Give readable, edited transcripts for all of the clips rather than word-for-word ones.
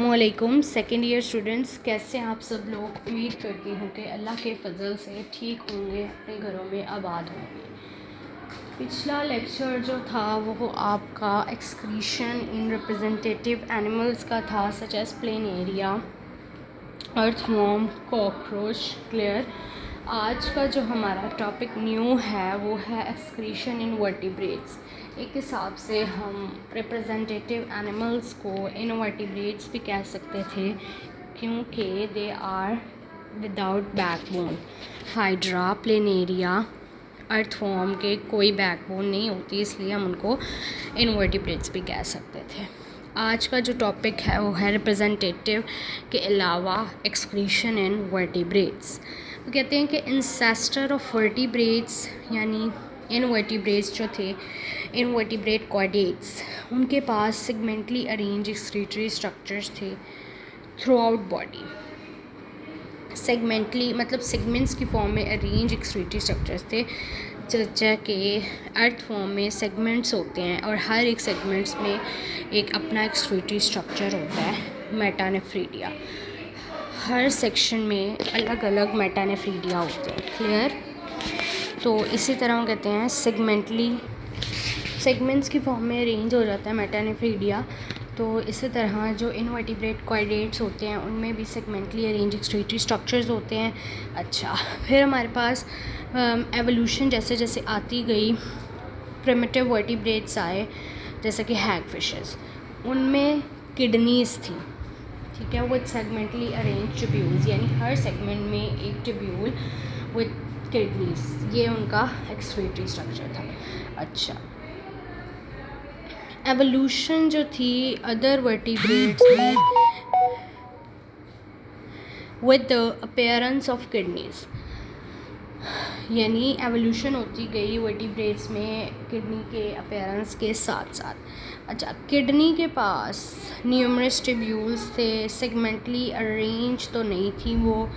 अस्सलामुअलैकुम second year students, कैसे हैं आप सब लोग। उम्मीद करती हूँ कि अल्लाह के फजल से ठीक होंगे, अपने घरों में आबाद होंगे। पिछला लेक्चर जो था वो आपका एक्सक्रीशन इन रिप्रेजेंटेटिव एनिमल्स का था, such as planaria, earthworm, cockroach. Clear. आज का जो हमारा टॉपिक न्यू है वो है एक्सक्रीशन इन वर्टिब्रेट्स। एक हिसाब से हम रिप्रेजेंटेटिव एनिमल्स को इनवर्टिब्रेट्स भी कह सकते थे, क्योंकि they are without backbone. Hydra, planaria, earthworm के कोई बैकबोन नहीं होती, इसलिए हम उनको इनवर्टिब्रेट्स भी कह सकते थे। आज का जो टॉपिक है वो है रिप्रेजेंटेटिव के अलावा एक्सक्रीशन इन वर्टिब्रेट्स। वो कहते हैं कि इंसेस्टर ऑफ वर्टिब्रेट्स यानी इनवर्टिब्रेट्स जो थे, इनवर्टिब्रेट कॉर्डेट्स, उनके पास सेगमेंटली अरेंज एक्सक्रीटरी स्ट्रक्चर्स थे थ्रू आउट बॉडी। सेगमेंटली मतलब सेगमेंट्स की फॉर्म में अरेंज एक्सक्रीटरी स्ट्रक्चर्स थे, जैसा कि अर्थ फॉर्म में सेगमेंट्स होते हैं और हर एक सेगमेंट्स में एक अपना एक्सक्रीटरी स्ट्रक्चर होता है, मेटानेफ्रीडिया। हर सेक्शन में अलग अलग मेटानेफ्रीडिया होते हैं। क्लियर। तो इसी तरह हम कहते हैं सेगमेंट्स की फॉर्म में अरेंज हो जाता है मेटानेफ्रीडिया। तो इसी तरह जो इनवर्टिब्रेट कॉर्डेट्स होते हैं उनमें भी सेगमेंटली अरेंज एक्सक्रीटरी स्ट्रक्चर्स होते हैं। अच्छा, फिर हमारे पास एवोल्यूशन जैसे जैसे आती गई, प्रिमिटिव वर्टिब्रेट्स आए, जैसे कि हैग फिशेस, उनमें किडनीज थी। ठीक है, विद सेगमेंटली अरेंज ट्यूब्यूल्स, यानी हर सेगमेंट में एक ट्यूब्यूल विद किडनीज, ये उनका एक्सक्रीटरी स्ट्रक्चर था। अच्छा, एवोल्यूशन जो थी अदर वर्टिब्रेट्स में with the appearance of kidneys, यानी एवोल्यूशन होती गई वर्टिब्रेट्स में किडनी के अपीयरेंस के साथ साथ। अच्छा, किडनी के पास न्यूमरस ट्यूब्यूल्स थे, सेगमेंटली अरेंज तो नहीं थी वो,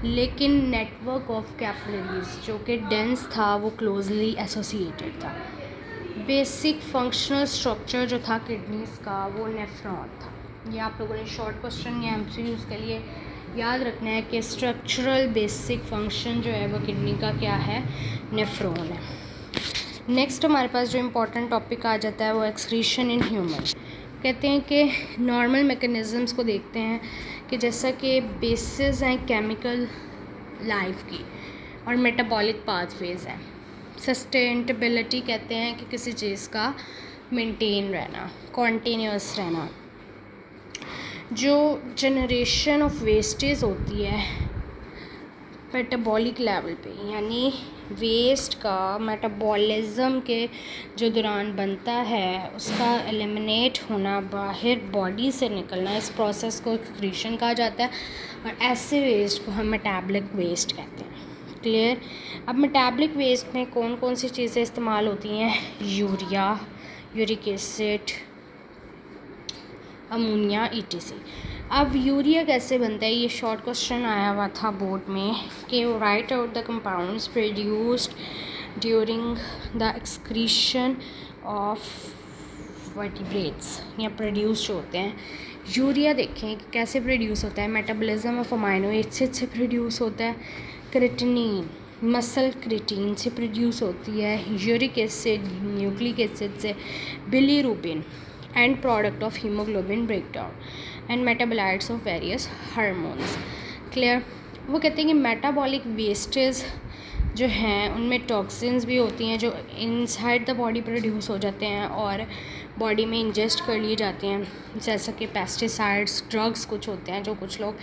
लेकिन नेटवर्क ऑफ कैपिलरीज जो कि डेंस था वो क्लोजली एसोसिएटेड था। बेसिक फंक्शनल स्ट्रक्चर जो था किडनीज का वो नेफ्रॉन था। ये आप लोगों ने शॉर्ट क्वेश्चन या एमसीक्यूज़ के लिए याद रखना है कि स्ट्रक्चरल बेसिक फंक्शन जो है वो किडनी का क्या है, नेफ्रॉन है। नेक्स्ट हमारे पास जो इम्पोर्टेंट टॉपिक आ जाता है वो एक्सक्रीशन इन ह्यूमन। कहते हैं कि नॉर्मल मैकेनिज़म्स को देखते हैं कि जैसा कि बेसिस हैं केमिकल लाइफ की और मेटाबॉलिक पाथवेज हैं। सस्टेनेबिलिटी कहते हैं कि किसी चीज़ का मेंटेन रहना, कॉन्टीन्यूअस रहना। जो जनरेशन ऑफ वेस्टेज होती है मेटाबॉलिक लेवल पे, यानी वेस्ट का मेटाबॉलिज्म के जो दौरान बनता है उसका एलिमिनेट होना, बाहर बॉडी से निकलना, इस प्रोसेस को एक्सक्रीशन कहा जाता है। और ऐसे वेस्ट को हम मेटाबॉलिक वेस्ट कहते हैं। क्लियर। अब मेटाबॉलिक वेस्ट में कौन कौन सी चीज़ें इस्तेमाल होती हैं? Urea, uric acid, ammonia, etc. अब यूरिया कैसे बनता है, ये शॉर्ट क्वेश्चन आया हुआ था बोर्ड में कि right out the compounds produced during the excretion of vertebrates, या प्रोड्यूस जो होते हैं। यूरिया देखें कि कैसे प्रोड्यूस होता है, मेटाबॉलिज्म ऑफ अमाइनो एसिड से प्रोड्यूस होता है। क्रिएटिनिन मसल क्रिएटिन से प्रोड्यूस होती है। यूरिक एसिड न्यूक्लिक एसिड से। Bilirubin and product of haemoglobin breakdown and metabolites of various hormones. Clear. वो कहते हैं कि मेटाबॉलिक वेस्टेज जो हैं उनमें टॉक्सिन्स भी होती हैं जो इनसाइड द बॉडी प्रोड्यूस हो जाते हैं और बॉडी में इंजेस्ट कर लिए जाते हैं, जैसा कि पेस्टिसाइड्स, ड्रग्स कुछ होते हैं जो कुछ लोग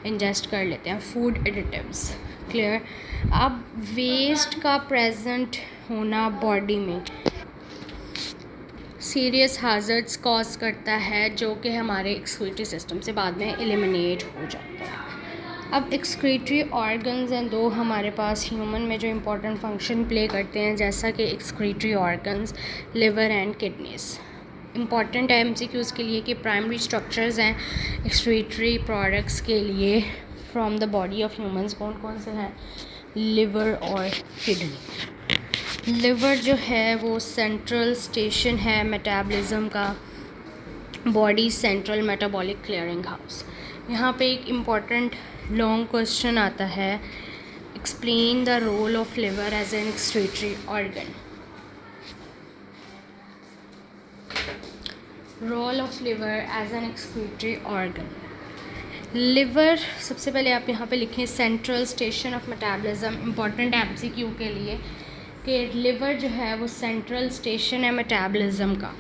इंजेस्ट कर लेते हैं, फूड एडिटिव्स। क्लियर। अब वेस्ट का प्रेजेंट होना बॉडी में सीरियस हाजर्ड्स कॉज करता है, जो कि हमारे एक्सक्रीटरी सिस्टम से बाद में एलिमिनेट हो जाता है। अब एक्सक्रीटरी ऑर्गन्स हैं दो हमारे पास ह्यूमन में जो इम्पोर्टेंट फंक्शन प्ले करते हैं, जैसा कि excretory organs liver and kidneys. Important है एमसीक्यूज़ के लिए कि प्राइमरी स्ट्रक्चर्स हैं एक्सक्रीटरी प्रोडक्ट्स के लिए from the body of humans, कौन कौन से हैं? लिवर और किडनी। लिवर जो है वो सेंट्रल स्टेशन है मेटाबॉलिज्म का, body central metabolic clearing house. यहाँ पे एक इम्पॉर्टेंट लॉन्ग क्वेश्चन आता है, explain the role of liver as an excretory organ. Role of liver as an excretory organ. Liver, सबसे पहले आप यहाँ पे लिखें central station of metabolism. Important MCQ के लिए कि लिवर जो है वो सेंट्रल स्टेशन है मेटाबॉलिज्म का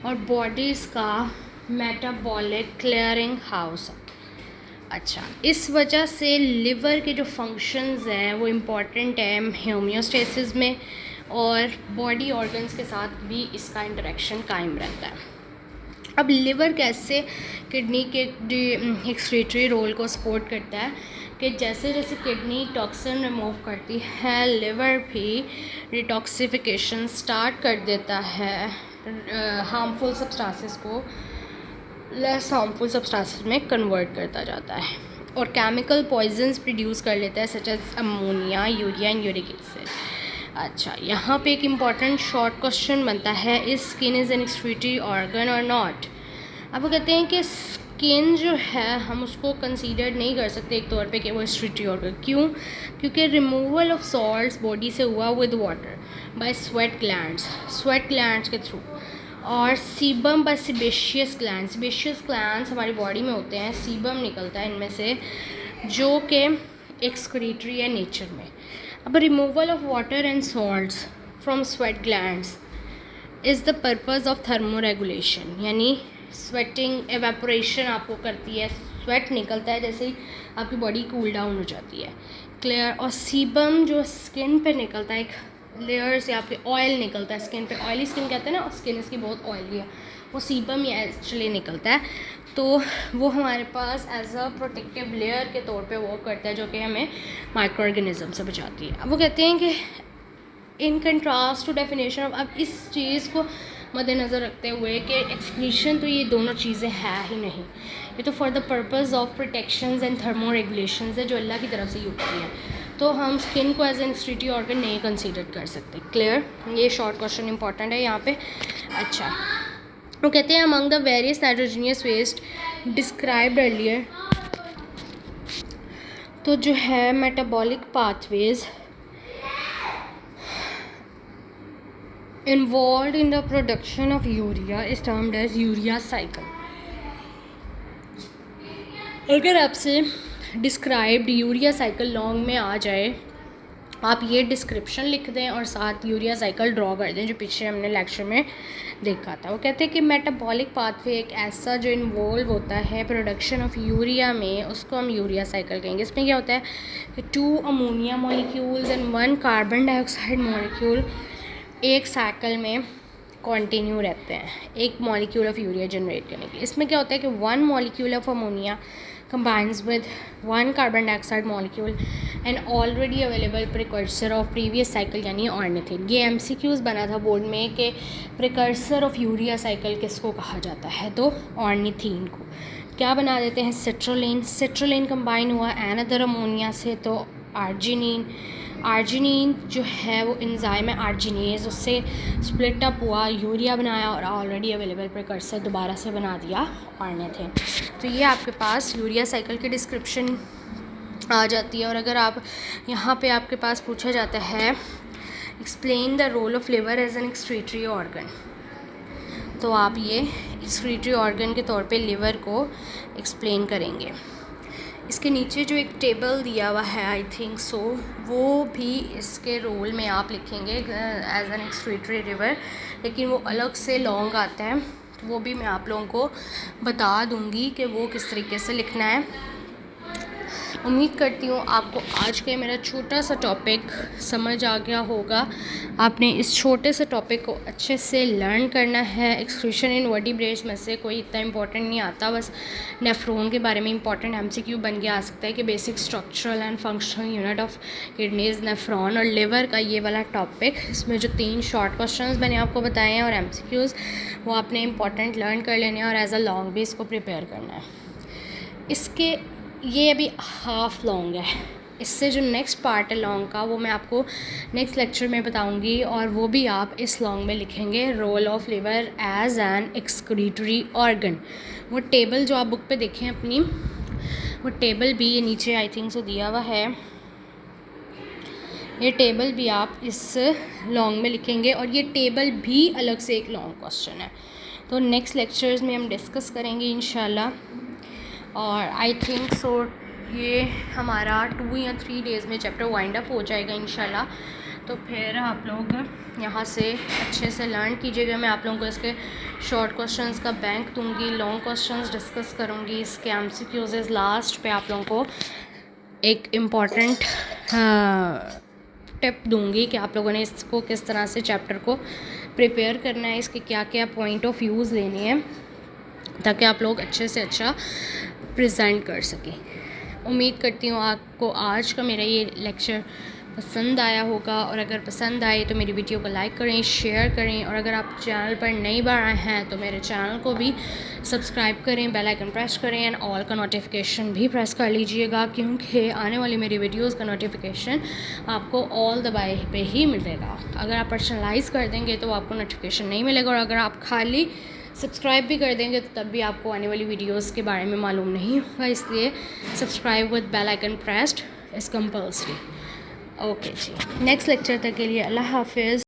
और बॉडीज़ का मेटाबॉलिक क्लियरिंग हाउस। अच्छा, इस वजह से लिवर के जो फंक्शंस हैं वो इम्पॉर्टेंट है होम्योस्टेसिस में, और बॉडी ऑर्गन्स के साथ भी इसका इंटरेक्शन कायम रहता है। अब लिवर कैसे किडनी के एक्सक्रीटरी रोल को सपोर्ट करता है कि जैसे जैसे किडनी टॉक्सिन रिमूव करती है, लिवर भी डिटॉक्सिफिकेशन स्टार्ट कर देता है, हार्मफुल सब्सटेंसेस को लेस हार्मफुल सब्सटेंसेस में कन्वर्ट करता जाता है और केमिकल पॉइजन्स प्रोड्यूस कर लेता है such as ammonia, urea and uric acid. अच्छा, यहाँ पे एक इम्पॉर्टेंट शॉर्ट क्वेश्चन बनता है, is skin is an excretory organ और नॉट। अब वो कहते हैं कि स्किन जो है हम उसको कंसीडर नहीं कर सकते एक तौर पे कि वो एक्सक्रीटरी ऑर्गन। क्यों? क्योंकि रिमूवल ऑफ सॉल्ट्स बॉडी से हुआ with water bye sweat glands के थ्रू, और सीबम बाय सेबेशियस ग्लैंड्स हमारी बॉडी में होते हैं, सीबम निकलता है इनमें से जो कि एक्सक्रीटरी है नेचर में। अब removal of water and salts from sweat glands is the purpose of thermo regulation, यानी स्वेटिंग एवेपोरेशन आपको करती है, स्वेट निकलता है जैसे ही आपकी बॉडी कूल डाउन हो जाती है, क्लियर। और सीबम जो स्किन पे निकलता है, एक लेयर से आपके ऑयल निकलता है स्किन पे, ऑयली स्किन कहते हैं ना, और स्किन इसकी बहुत ऑयली है, वो सीबम ही एक्चुअली निकलता है, तो वो हमारे पास एज अ प्रोटेक्टिव लेयर के तौर पे वर्क करता है जो कि हमें माइक्रो ऑर्गेनिज्म से बचाती है। अब वो कहते हैं कि in contrast to definition of, अब इस चीज़ को मद्देनज़र रखते हुए कि एक्सक्रीशन तो ये दोनों चीज़ें है ही नहीं, ये तो for the purpose of protections and thermo regulations है जो अल्लाह की तरफ से यूज़ की है, तो हम स्किन को एज एन एक्सक्रीटरी ऑर्गन नहीं कंसीडर कर सकते, क्लियर। ये शॉर्ट क्वेश्चन इंपॉर्टेंट है यहाँ पे। अच्छा, वो कहते हैं among the various nitrogenous waste described earlier, तो जो है metabolic pathways involved in the production of urea is termed as urea cycle। अगर आपसे डिस्क्राइब्ड यूरिया साइकिल लॉन्ग में आ जाए, आप ये डिस्क्रिप्शन लिख दें और साथ यूरिया साइकिल ड्रॉ कर दें जो पीछे हमने लेक्चर में देखा था। वो कहते हैं कि मेटाबॉलिक पाथवे एक ऐसा जो इन्वॉल्व होता है प्रोडक्शन ऑफ यूरिया में, उसको हम यूरिया साइकिल कहेंगे। इसमें क्या होता है कि 2 ammonia molecules and 1 carbon dioxide molecule एक साइकिल में कंटिन्यू रहते हैं एक मॉलिक्यूल ऑफ यूरिया जनरेट करने के लिए। इसमें क्या होता है कि 1 molecule of ammonia combines with 1 carbon dioxide molecule and already available precursor of previous cycle यानी ऑर्निथिन। ये MCQs बना था बोर्ड में कि precursor of यूरिया साइकिल किसको कहा जाता है, तो ऑर्निथिन को। क्या बना देते हैं? सिट्रोलिन कंबाइन हुआ एनदर अमोनिया से, तो आर्जिनिन जो है वो एंजाइम है आर्जिनेज, उससे स्प्लिट अप हुआ, यूरिया बनाया और ऑलरेडी अवेलेबल प्रिकर्सर दोबारा से बना दिया ऑर्निथिन। तो ये आपके पास यूरिया साइकिल की डिस्क्रिप्शन आ जाती है। और अगर आप यहाँ पे आपके पास पूछा जाता है explain the role of liver as an excretory organ, तो आप ये एक्सक्रीटरी ऑर्गन के तौर पे लिवर को एक्सप्लेन करेंगे। इसके नीचे जो एक टेबल दिया हुआ है आई थिंक सो, वो भी इसके रोल में आप लिखेंगे एज एन एक्सक्रीटरी लिवर, लेकिन वो अलग से लॉन्ग आता है, तो वो भी मैं आप लोगों को बता दूंगी कि वो किस तरीके से लिखना है। उम्मीद करती हूँ आपको आज का मेरा छोटा सा टॉपिक समझ आ गया होगा। आपने इस छोटे से टॉपिक को अच्छे से लर्न करना है। एक्सक्रीशन इन वर्टिब्रेट्स में से कोई इतना इंपॉर्टेंट नहीं आता, बस नेफ्रॉन के बारे में इंपॉर्टेंट MCQ बन के आ सकता है कि basic structural and functional unit of kidneys, nephron और लिवर का ये वाला टॉपिक। इसमें जो 3 शॉर्ट क्वेश्चन मैंने आपको बताए हैं और MCQs, वो आपने इंपॉर्टेंट लर्न कर लेने हैं और एज अ लॉन्ग भी इसको प्रिपेयर करना है। इसके ये अभी हाफ लॉन्ग है, इससे जो नेक्स्ट पार्ट है लॉन्ग का वो मैं आपको नेक्स्ट लेक्चर में बताऊंगी, और वो भी आप इस लॉन्ग में लिखेंगे, role of liver as an excretory organ. वो टेबल जो आप बुक पे देखें अपनी, वो टेबल भी ये नीचे आई थिंक सो दिया हुआ है, ये टेबल भी आप इस लॉन्ग में लिखेंगे, और ये टेबल भी अलग से एक लॉन्ग क्वेश्चन है। तो नेक्स्ट लेक्चर्स में हम डिस्कस करेंगे इंशाल्लाह। और आई थिंक सो ये हमारा 2 या 3 डेज़ में चैप्टर वाइंड अप हो जाएगा इंशाल्लाह। तो फिर आप लोग यहाँ से अच्छे से लर्न कीजिएगा। मैं आप लोगों को इसके शॉर्ट क्वेश्चंस का बैंक दूंगी, लॉन्ग क्वेश्चंस डिस्कस करूँगी, इसके एमसीक्यूज़ लास्ट पे आप लोगों को एक इम्पॉर्टेंट टिप दूंगी कि आप लोगों ने इसको किस तरह से चैप्टर को प्रिपेयर करना है, इसके क्या क्या पॉइंट ऑफ व्यूज़ लेने हैं, ताकि आप लोग अच्छे से अच्छा प्रेजेंट कर सकें। उम्मीद करती हूँ आपको आज का मेरा ये लेक्चर पसंद आया होगा, और अगर पसंद आए तो मेरी वीडियो को लाइक करें, शेयर करें, और अगर आप चैनल पर नई बार आए हैं तो मेरे चैनल को भी सब्सक्राइब करें, बेल आइकन प्रेस करें, एंड ऑल का नोटिफिकेशन भी प्रेस कर लीजिएगा, क्योंकि आने वाली मेरी वीडियोस का नोटिफिकेशन आपको ऑल दबाए पे ही मिलेगा। अगर आप पर्सनलाइज़ कर देंगे तो आपको नोटिफिकेशन नहीं मिलेगा, और अगर आप खाली सब्सक्राइब भी कर देंगे तो तब भी आपको आने वाली वीडियोस के बारे में मालूम नहीं होगा। इसलिए subscribe with bell icon pressed is compulsory. Okay जी, नेक्स्ट लेक्चर तक के लिए अल्लाह हाफिज़।